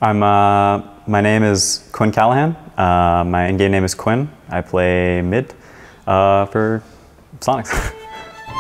My name is Quinn Callahan. My in-game name is Quinn. I play mid for Soniqs.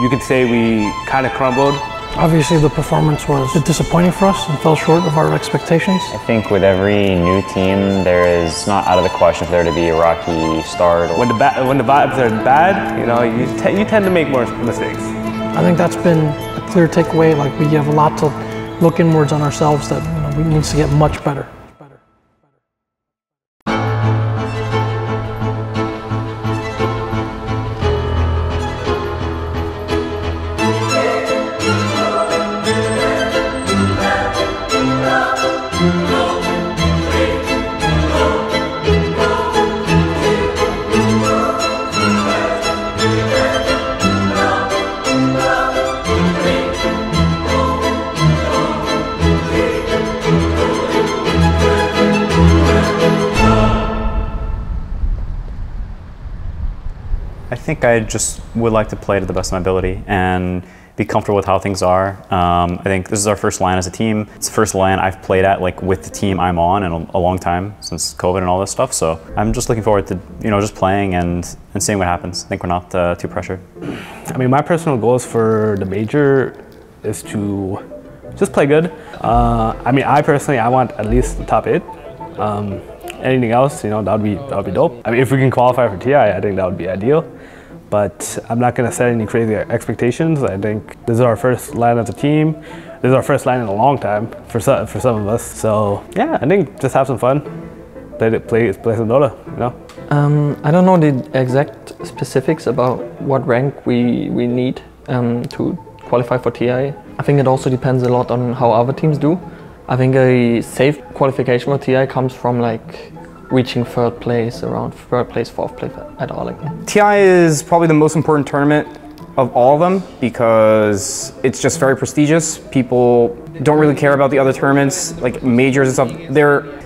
You could say we kind of crumbled. Obviously the performance was a bit disappointing for us and fell short of our expectations. I think with every new team, there is not out of the question for there to be a rocky start. When the vibes are bad, you know, you tend to make more mistakes. I think that's been a clear takeaway. Like, we have a lot to look inwards on ourselves that, you know, we need to get much better. I think I just would like to play to the best of my ability and be comfortable with how things are. I think this is our first LAN as a team. It's the first LAN I've played at with the team I'm on in a long time since COVID and all this stuff. So I'm just looking forward to just playing and seeing what happens. I think we're not too pressured. I mean, my personal goals for the major is to just play good. I mean, I want at least the top 8. Anything else, that would be dope. I mean, if we can qualify for TI, I think that would be ideal. But I'm not going to set any crazy expectations. I think this is our first LAN as a team. This is our first LAN in a long time for some of us. So yeah, I think just have some fun. Play some Dota, I don't know the exact specifics about what rank we need to qualify for TI. I think it also depends a lot on how other teams do. I think a safe qualification for TI comes from reaching 3rd place, around 3rd place, 4th place at Arlington. TI is probably the most important tournament of all of them because it's just very prestigious. People don't really care about the other tournaments, like majors and stuff.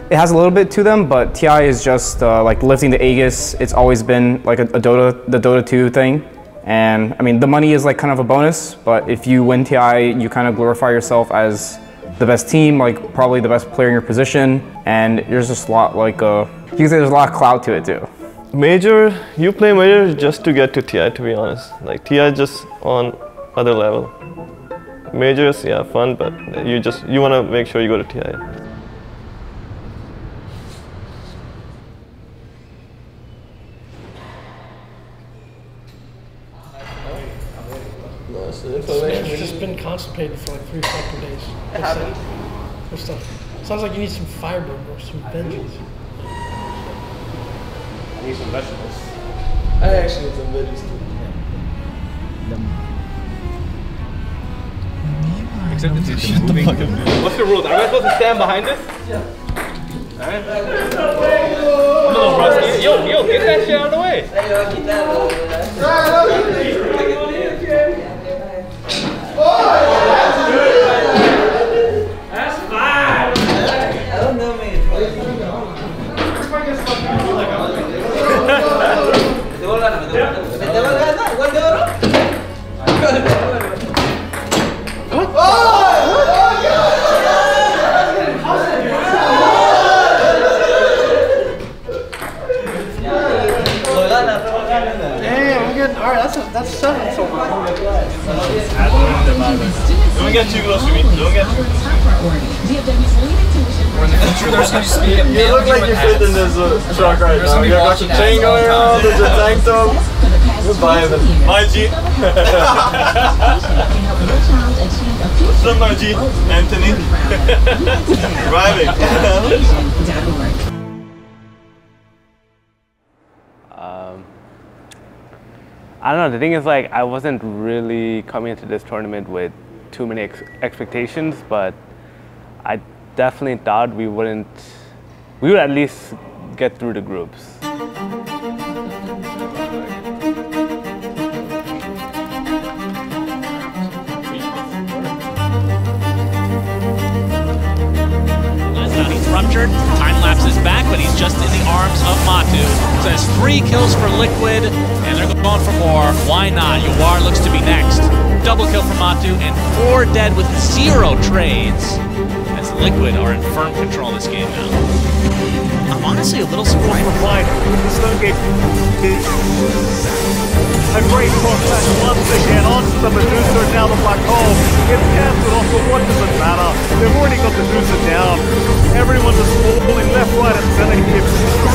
It has a little bit to them, but TI is just like lifting the Aegis. It's always been like the Dota 2 thing. And I mean, the money is like kind of a bonus, but if you win TI, you kind of glorify yourself as the best team, probably the best player in your position, and there's just a lot you can say there's a lot of clout to it too. Major, you play major just to get to TI, to be honest. TI just on other level. Majors, yeah, fun, but you want to make sure you go to TI. It's just been constipated for 3 fucking days. Good stuff. Sounds like you need some fiber or some veggies. I need some vegetables. I actually need some veggies too. Except it's moving. What's the rules? Am I supposed to stand behind this? Yeah. Alright. Yo, get that shit out of the way. That's 5. I don't know, man. That's 7 so far. Don't get too close to me. Don't get too close to me. You look like you fit in this truck right now. You got your chain going on, there's your tank top. Goodbye, my G. What's up, my G? Anthony. Driving. I don't know, the thing is I wasn't really coming into this tournament with too many expectations, but I definitely thought we would at least get through the groups. He's ruptured, time lapse is back, but he's just in the arms of Matu. So that's 3 kills for Liquid, and they're going for more. Why not? Yawar looks to be next. Double kill for Matu, and 4 dead with 0 trades. As Liquid are in firm control of this game now. I'm honestly a little surprised. A great cross-match once again onto the Medusa and now the black hole. It's cancelled off, but what does it matter? They've already got Medusa down. Everyone just falling left, right, and center here.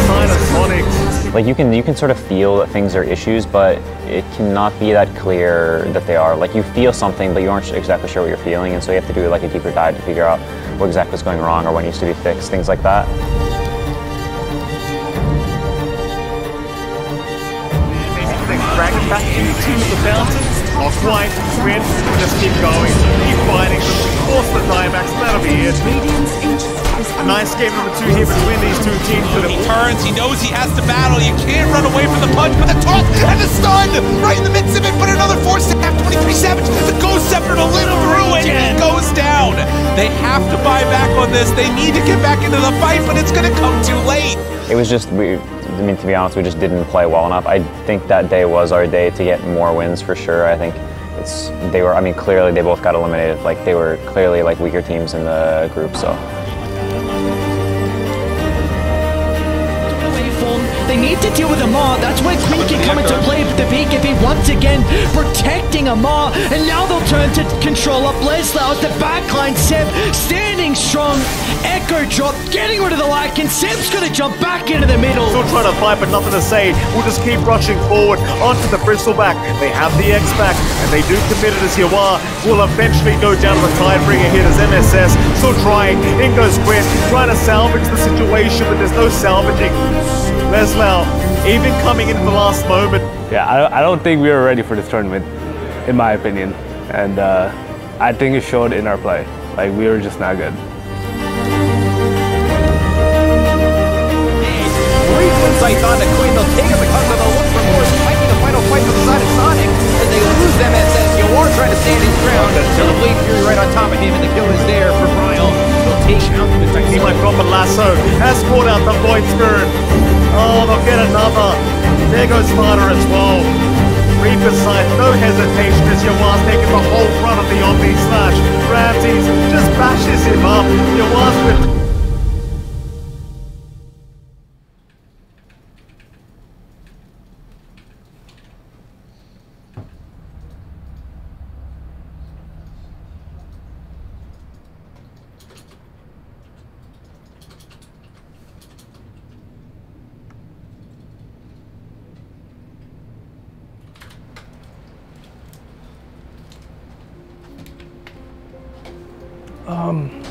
Sign of Soniqs. Like you can sort of feel that things are issues, but it cannot be that clear that they are. Like you feel something, but you aren't exactly sure what you're feeling, and so you have to do like a deeper dive to figure out what exactly is going wrong or what needs to be fixed, things like that. Dragon back into the fountain. Not quite. Win. Just keep going. Keep fighting them. Force the climax. That'll be it. A nice game number 2 here between these two teams. He turns. He knows he has to battle. You can't run away from the punch, but the toss and the stun right in the midst of it. But another force to have 23 Savage. The Ghost Scepter to live through it, and he goes down. They have to buy back on this. They need to get back into the fight, but it's going to come too late. It was just, I mean, to be honest, we just didn't play well enough. I think that day was our day to get more wins for sure. I think I mean, clearly they both got eliminated. Like, they were clearly like weaker teams in the group, so. They need to deal with Amar. That's where Queen can come into play. The BKB once again protecting Amar, and now they'll turn to control up Leslie at the backline. Seb standing strong. Echo drop, getting rid of the Lycan. Seb's gonna jump back into the middle. Still trying to fight, but nothing to say. We'll just keep rushing forward onto the Bristleback. They have the X back, and they do commit it as Yawar will eventually go down to the Tidebringer here as MSS. Still trying. In goes Quinn, trying to salvage the situation, but there's no salvaging. Leslie, even coming into the last moment. Yeah, I don't think we were ready for this tournament, in my opinion. And I think it showed in our play. Like, we were just not good. Brief insights on the Queen. They'll take it because of the look for more. Fighting the final fight to the side of Sonic as they lose MSS. Yawar trying to stand his ground until the Blade Fury right on top of him, and the kill is there for Bryle. They'll take out the Titan. He might drop a lasso. Has caught out the Void Spirit. Oh, they'll get another. There goes Spider as well. Reaper's side, no hesitation as Yawar's taking the whole front of the Omni slash. Ramses just bashes him up. Yawar's with...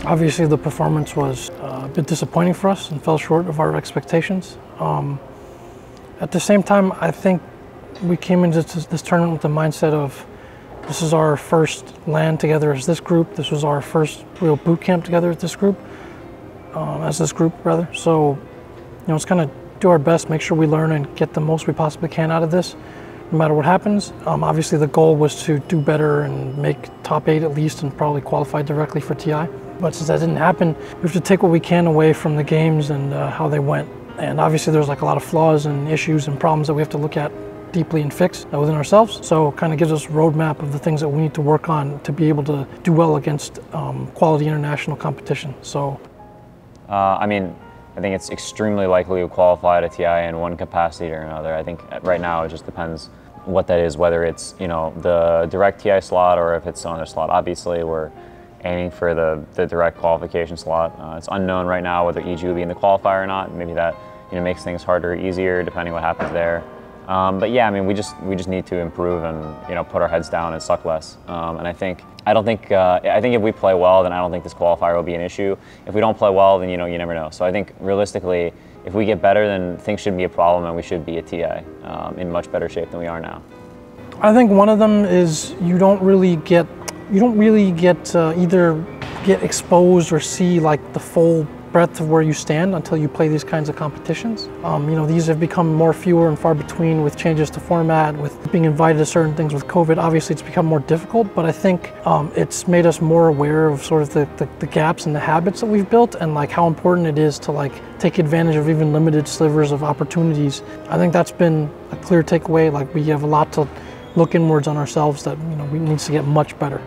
Obviously the performance was a bit disappointing for us and fell short of our expectations. At the same time, I think we came into this tournament with the mindset of this is our first LAN together as this group. This was our first real boot camp together as this group. So, you know, it's kind of do our best, make sure we learn and get the most we possibly can out of this, no matter what happens. Obviously the goal was to do better and make top 8 at least and probably qualify directly for TI. But since that didn't happen, we have to take what we can away from the games and how they went. And obviously there's like a lot of flaws and issues and problems that we have to look at deeply and fix within ourselves. So it kind of gives us a roadmap of the things that we need to work on to be able to do well against quality international competition. So, I mean, I think it's extremely likely we'll qualify to TI in one capacity or another. I think right now it just depends what that is, whether it's, you know, the direct TI slot or if it's some other slot. Obviously, we're aiming for the direct qualification slot. It's unknown right now whether EG will be in the qualifier or not. Maybe that, you know, makes things harder or easier depending what happens there. But yeah, I mean, we just need to improve and, you know, put our heads down and suck less. And I think if we play well, then I don't think this qualifier will be an issue. If we don't play well, then, you know, you never know. So I think realistically, if we get better, then things shouldn't be a problem, and we should be at TI in much better shape than we are now. I think one of them is you don't really get either get exposed or see like the full breadth of where you stand until you play these kinds of competitions. You know, these have become more fewer and far between with changes to format, with being invited to certain things with COVID. Obviously it's become more difficult, but I think it's made us more aware of sort of the gaps and the habits that we've built and like how important it is to like take advantage of even limited slivers of opportunities. I think that's been a clear takeaway. Like we have a lot to look inwards on ourselves that, you know, we need to get much better.